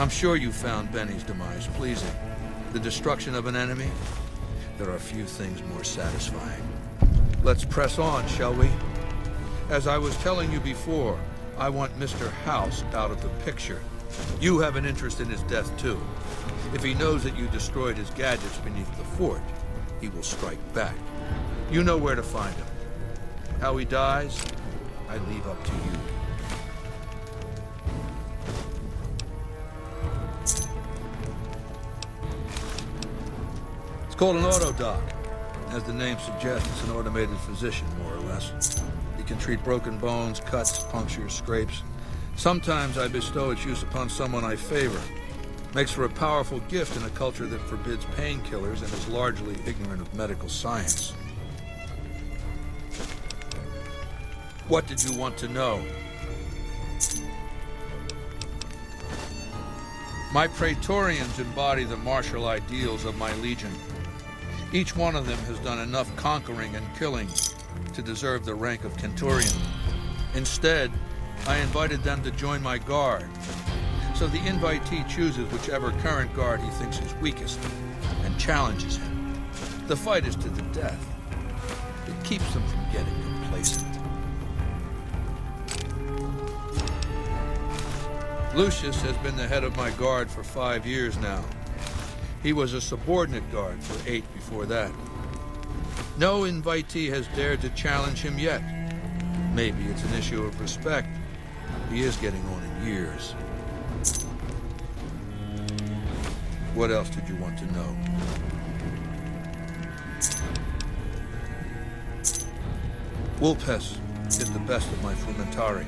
I'm sure you found Benny's demise pleasing. The destruction of an enemy? There are few things more satisfying. Let's press on, shall we? As I was telling you before, I want Mr. House out of the picture. You have an interest in his death, too. If he knows that you destroyed his gadgets beneath the fort, he will strike back. You know where to find him. How he dies, I leave up to you. It's called an autodoc. As the name suggests, it's an automated physician, more or less. He can treat broken bones, cuts, punctures, scrapes. Sometimes I bestow its use upon someone I favor. Makes for a powerful gift in a culture that forbids painkillers and is largely ignorant of medical science. What did you want to know? My Praetorians embody the martial ideals of my legion. Each one of them has done enough conquering and killing to deserve the rank of Centurion. Instead, I invited them to join my guard. So the invitee chooses whichever current guard he thinks is weakest and challenges him. The fight is to the death. It keeps them from getting complacent. Lucius has been the head of my guard for 5 years now. He was a subordinate guard for 8 before that. No invitee has dared to challenge him yet. Maybe it's an issue of respect. He is getting on in years. What else did you want to know? Vulpes is the best of my frumentari.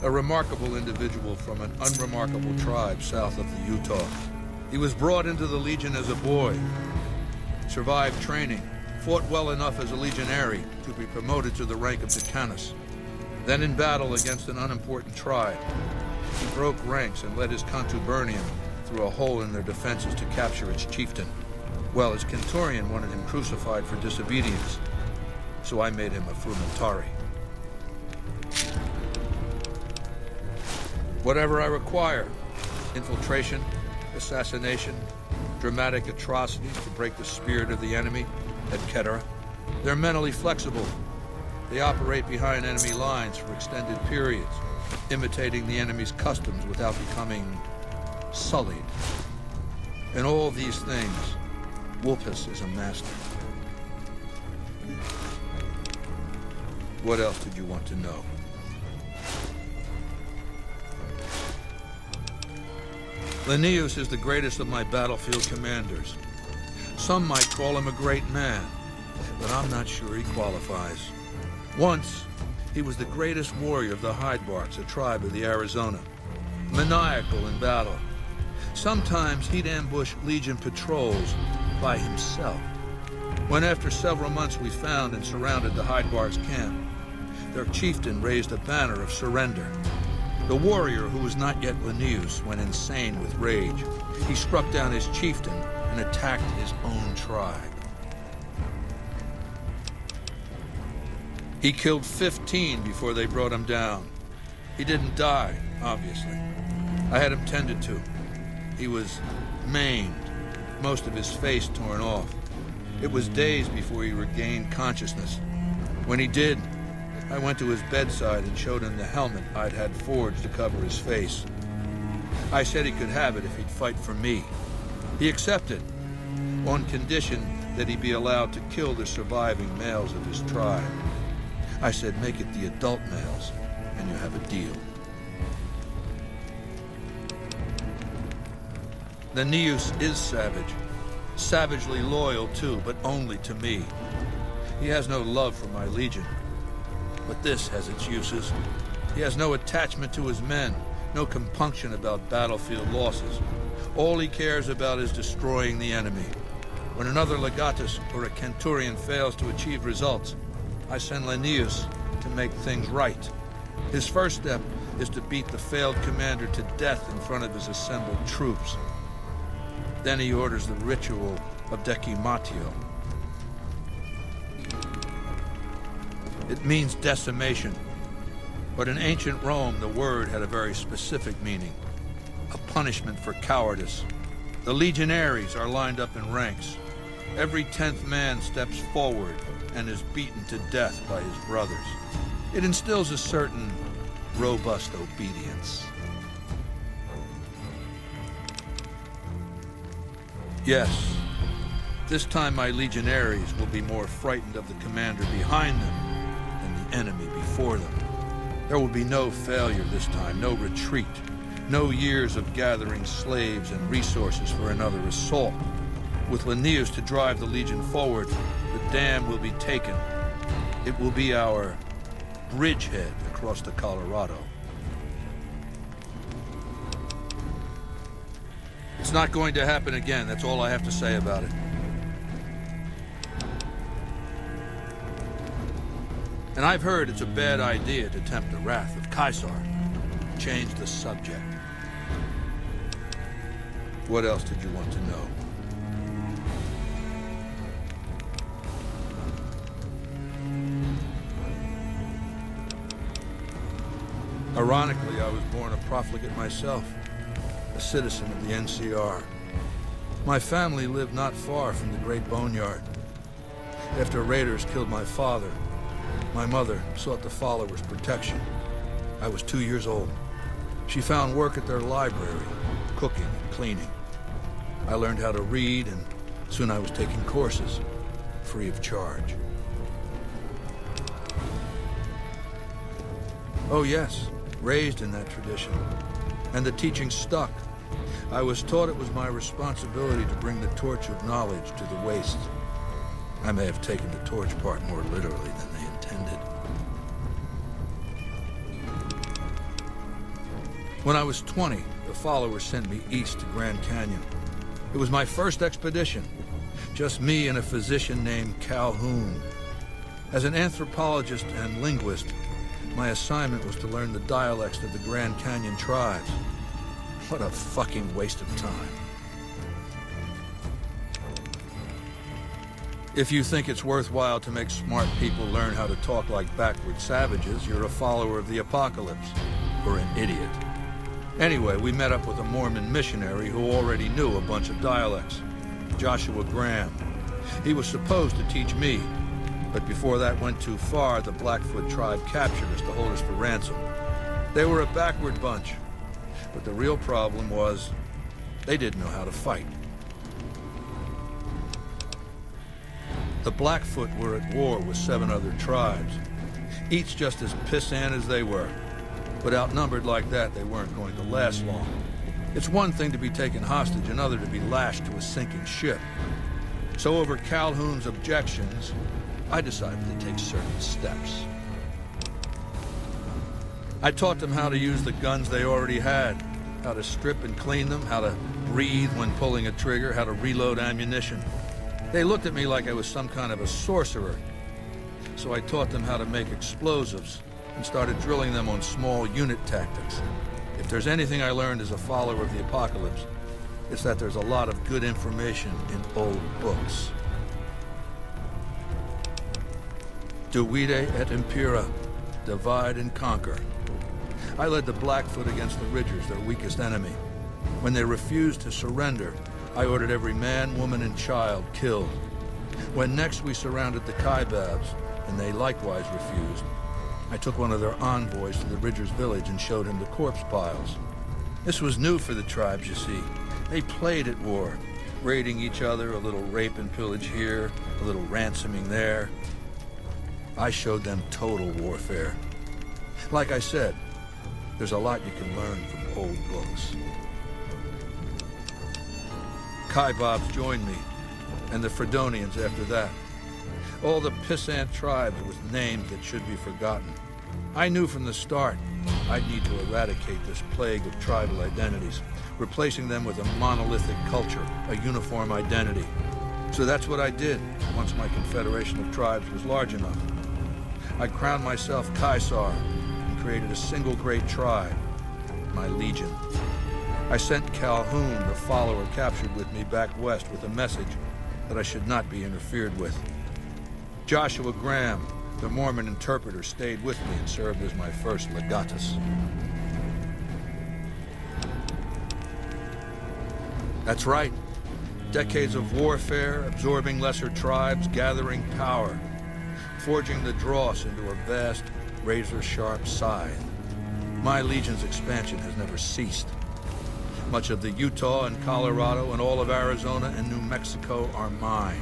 A remarkable individual from an unremarkable tribe south of the Utah. He was brought into the Legion as a boy, survived training, fought well enough as a legionary to be promoted to the rank of decanus. Then in battle against an unimportant tribe, he broke ranks and led his contubernium through a hole in their defenses to capture its chieftain. Well, his Centurion wanted him crucified for disobedience, so I made him a frumentari. Whatever I require, infiltration, assassination, dramatic atrocities to break the spirit of the enemy, etc. They're mentally flexible. They operate behind enemy lines for extended periods, imitating the enemy's customs without becoming sullied. In all these things, Vulpes is a master. What else did you want to know? Linnaeus is the greatest of my battlefield commanders. Some might call him a great man, but I'm not sure he qualifies. Once, he was the greatest warrior of the Hydebarks, a tribe of the Arizona. Maniacal in battle. Sometimes he'd ambush Legion patrols by himself. When after several months we found and surrounded the Hydebarks camp, their chieftain raised a banner of surrender. The warrior, who was not yet Linnaeus, went insane with rage. He struck down his chieftain and attacked his own tribe. He killed 15 before they brought him down. He didn't die, obviously. I had him tended to. He was maimed, most of his face torn off. It was days before he regained consciousness. When he did, I went to his bedside and showed him the helmet I'd had forged to cover his face. I said he could have it if he'd fight for me. He accepted, on condition that he be allowed to kill the surviving males of his tribe. I said, make it the adult males, and you have a deal. Linnaeus is savage. Savagely loyal, too, but only to me. He has no love for my legion. But this has its uses. He has no attachment to his men, no compunction about battlefield losses. All he cares about is destroying the enemy. When another legatus or a centurion fails to achieve results, I send Linnaeus to make things right. His first step is to beat the failed commander to death in front of his assembled troops. Then he orders the ritual of decimatio. It means decimation, but in ancient Rome the word had a very specific meaning, a punishment for cowardice. The legionaries are lined up in ranks. Every 10th man steps forward and is beaten to death by his brothers. It instills a certain robust obedience. Yes, this time my legionaries will be more frightened of the commander behind them than the enemy before them. There will be no failure this time, no retreat, no years of gathering slaves and resources for another assault. With Linnaeus to drive the legion forward, the dam will be taken. It will be our bridgehead across the Colorado. It's not going to happen again. That's all I have to say about it. And I've heard it's a bad idea to tempt the wrath of Caesar. Change the subject. What else did you want to know? Ironically, I was born a profligate myself, a citizen of the NCR. My family lived not far from the Great Boneyard. After raiders killed my father, my mother sought the followers' protection. I was 2 years old. She found work at their library, cooking and cleaning. I learned how to read, and soon I was taking courses, free of charge. Oh yes, raised in that tradition. And the teaching stuck. I was taught it was my responsibility to bring the torch of knowledge to the wastes. I may have taken the torch part more literally than they intended. When I was 20, the followers sent me east to Grand Canyon. It was my first expedition. Just me and a physician named Calhoun. As an anthropologist and linguist, my assignment was to learn the dialects of the Grand Canyon tribes. What a fucking waste of time. If you think it's worthwhile to make smart people learn how to talk like backward savages, you're a follower of the apocalypse, or an idiot. Anyway, we met up with a Mormon missionary who already knew a bunch of dialects, Joshua Graham. He was supposed to teach me, but before that went too far, the Blackfoot tribe captured us to hold us for ransom. They were a backward bunch, but the real problem was they didn't know how to fight. The Blackfoot were at war with 7 other tribes, each just as pissant as they were. But outnumbered like that, they weren't going to last long. It's one thing to be taken hostage, another to be lashed to a sinking ship. So over Calhoun's objections, I decided to take certain steps. I taught them how to use the guns they already had, how to strip and clean them, how to breathe when pulling a trigger, how to reload ammunition. They looked at me like I was some kind of a sorcerer. So I taught them how to make explosives and started drilling them on small unit tactics. If there's anything I learned as a follower of the apocalypse, it's that there's a lot of good information in old books. Divide et impera, divide and conquer. I led the Blackfoot against the Ridgers, their weakest enemy. When they refused to surrender, I ordered every man, woman, and child killed. When next we surrounded the Kaibabs, and they likewise refused, I took one of their envoys to the Ridgers' village and showed him the corpse piles. This was new for the tribes, you see. They played at war, raiding each other, a little rape and pillage here, a little ransoming there. I showed them total warfare. Like I said, there's a lot you can learn from old books. Kaibabs joined me, and the Fredonians after that. All the pissant tribes with names that should be forgotten. I knew from the start I'd need to eradicate this plague of tribal identities, replacing them with a monolithic culture, a uniform identity. So that's what I did once my confederation of tribes was large enough. I crowned myself Caesar and created a single great tribe, my legion. I sent Calhoun, the follower captured with me, back west with a message that I should not be interfered with. Joshua Graham, the Mormon interpreter, stayed with me and served as my first legatus. That's right. Decades of warfare, absorbing lesser tribes, gathering power, forging the dross into a vast, razor-sharp scythe. My Legion's expansion has never ceased. Much of the Utah and Colorado and all of Arizona and New Mexico are mine.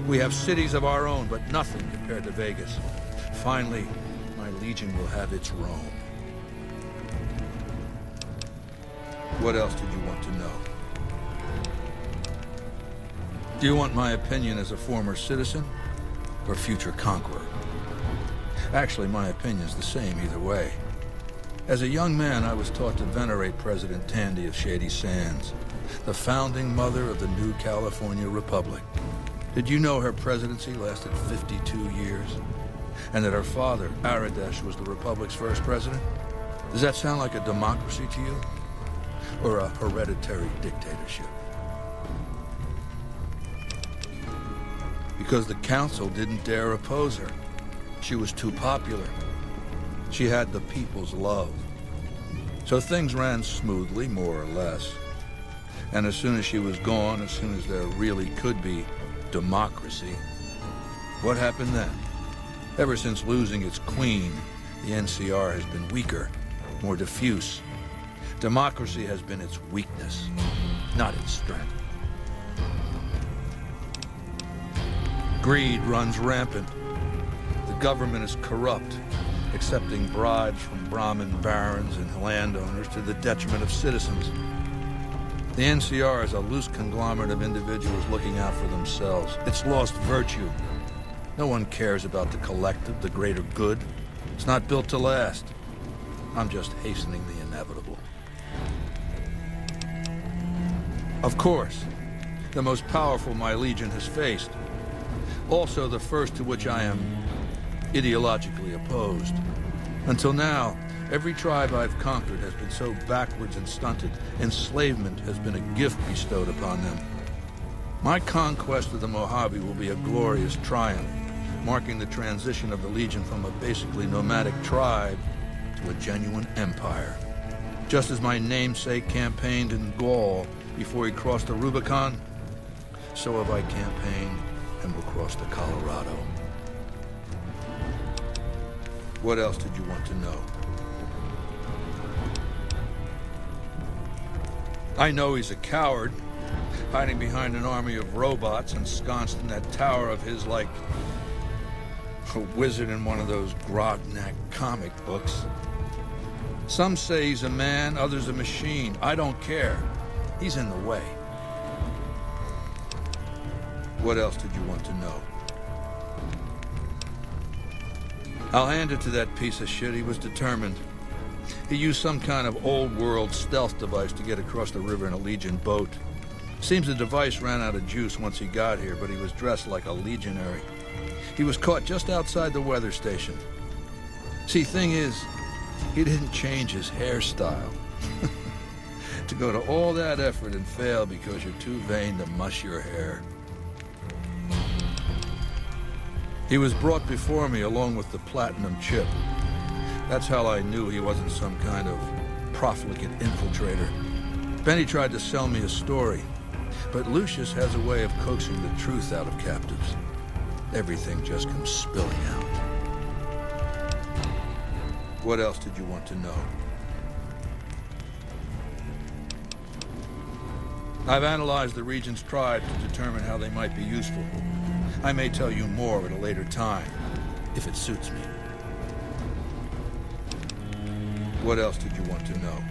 We have cities of our own, but nothing compared to Vegas. Finally, my Legion will have its Rome. What else did you want to know? Do you want my opinion as a former citizen or future conqueror? Actually, my opinion's the same either way. As a young man, I was taught to venerate President Tandy of Shady Sands, the founding mother of the new California Republic. Did you know her presidency lasted 52 years? And that her father, Aradesh, was the Republic's first president? Does that sound like a democracy to you? Or a hereditary dictatorship? Because the council didn't dare oppose her. She was too popular. She had the people's love. So things ran smoothly, more or less. And as soon as she was gone, as soon as there really could be democracy, what happened then? Ever since losing its queen, the NCR has been weaker, more diffuse. Democracy has been its weakness, not its strength. Greed runs rampant. The government is corrupt, accepting bribes from Brahmin barons and landowners to the detriment of citizens. The NCR is a loose conglomerate of individuals looking out for themselves. It's lost virtue. No one cares about the collective, the greater good. It's not built to last. I'm just hastening the inevitable. Of course, the most powerful my Legion has faced. Also the first to which I am ideologically opposed. Until now, every tribe I've conquered has been so backwards and stunted, enslavement has been a gift bestowed upon them. My conquest of the Mojave will be a glorious triumph, marking the transition of the Legion from a basically nomadic tribe to a genuine empire. Just as my namesake campaigned in Gaul before he crossed the Rubicon, so have I campaigned and will cross the Colorado. What else did you want to know? I know he's a coward, hiding behind an army of robots ensconced in that tower of his like a wizard in one of those Grognak comic books. Some say he's a man, others a machine. I don't care. He's in the way. What else did you want to know? I'll hand it to that piece of shit. He was determined. He used some kind of old-world stealth device to get across the river in a Legion boat. Seems the device ran out of juice once he got here, but he was dressed like a legionary. He was caught just outside the weather station. See, thing is, he didn't change his hairstyle. To go to all that effort and fail because you're too vain to mush your hair. He was brought before me along with the platinum chip. That's how I knew he wasn't some kind of profligate infiltrator. Benny tried to sell me a story, but Lucius has a way of coaxing the truth out of captives. Everything just comes spilling out. What else did you want to know? I've analyzed the region's tribes to determine how they might be useful. I may tell you more at a later time, if it suits me. What else did you want to know?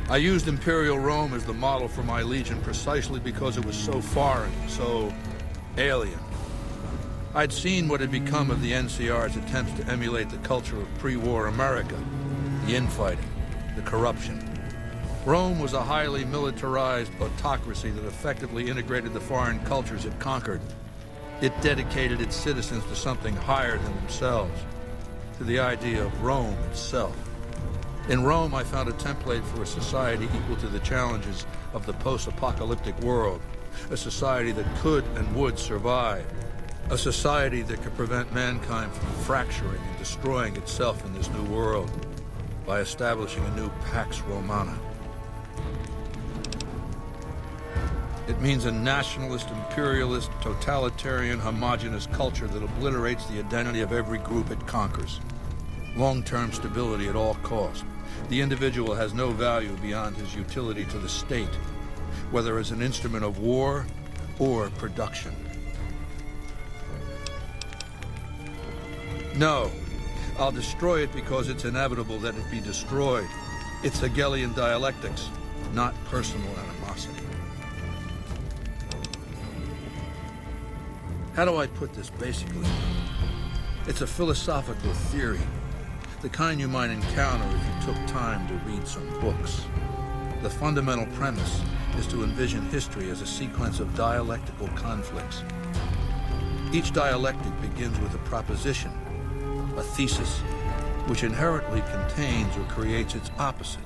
I used Imperial Rome as the model for my Legion precisely because it was so foreign, so alien. I'd seen what had become of the NCR's attempts to emulate the culture of pre-war America, the infighting, the corruption. Rome was a highly militarized autocracy that effectively integrated the foreign cultures it conquered. It dedicated its citizens to something higher than themselves, to the idea of Rome itself. In Rome, I found a template for a society equal to the challenges of the post-apocalyptic world, a society that could and would survive, a society that could prevent mankind from fracturing and destroying itself in this new world by establishing a new Pax Romana, It means a nationalist, imperialist, totalitarian, homogenous culture that obliterates the identity of every group it conquers. Long-term stability at all costs. The individual has no value beyond his utility to the state, whether as an instrument of war or production. No, I'll destroy it because it's inevitable that it be destroyed. It's Hegelian dialectics, not personal animosity. How do I put this basically? It's a philosophical theory, the kind you might encounter if you took time to read some books. The fundamental premise is to envision history as a sequence of dialectical conflicts. Each dialectic begins with a proposition, a thesis, which inherently contains or creates its opposite,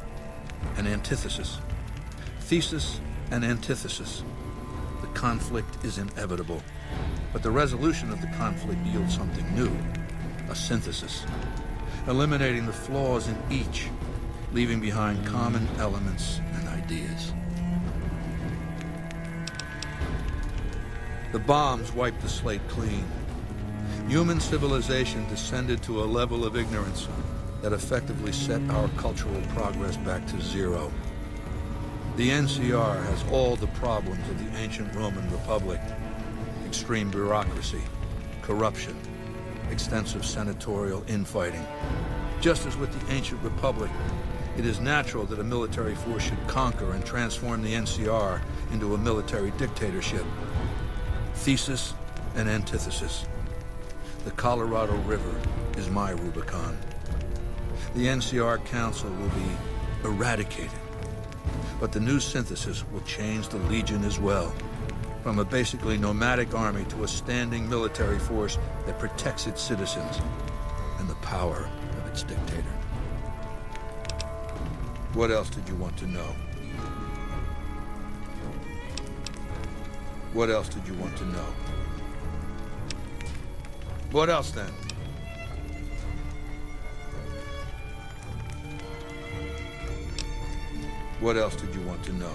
an antithesis. Thesis and antithesis. The conflict is inevitable, but the resolution of the conflict yields something new, a synthesis, eliminating the flaws in each, leaving behind common elements and ideas. The bombs wiped the slate clean. Human civilization descended to a level of ignorance that effectively set our cultural progress back to zero. The NCR has all the problems of the ancient Roman Republic: extreme bureaucracy, corruption, extensive senatorial infighting. Just as with the ancient Republic, it is natural that a military force should conquer and transform the NCR into a military dictatorship. Thesis and antithesis. The Colorado River is my Rubicon. The NCR Council will be eradicated, but the new synthesis will change the Legion as well, from a basically nomadic army to a standing military force that protects its citizens and the power of its dictator. What else did you want to know? What else did you want to know? What else then? What else did you want to know?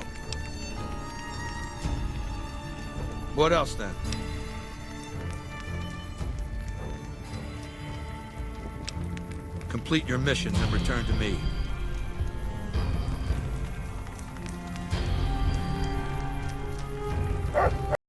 What else then? Complete your mission and return to me.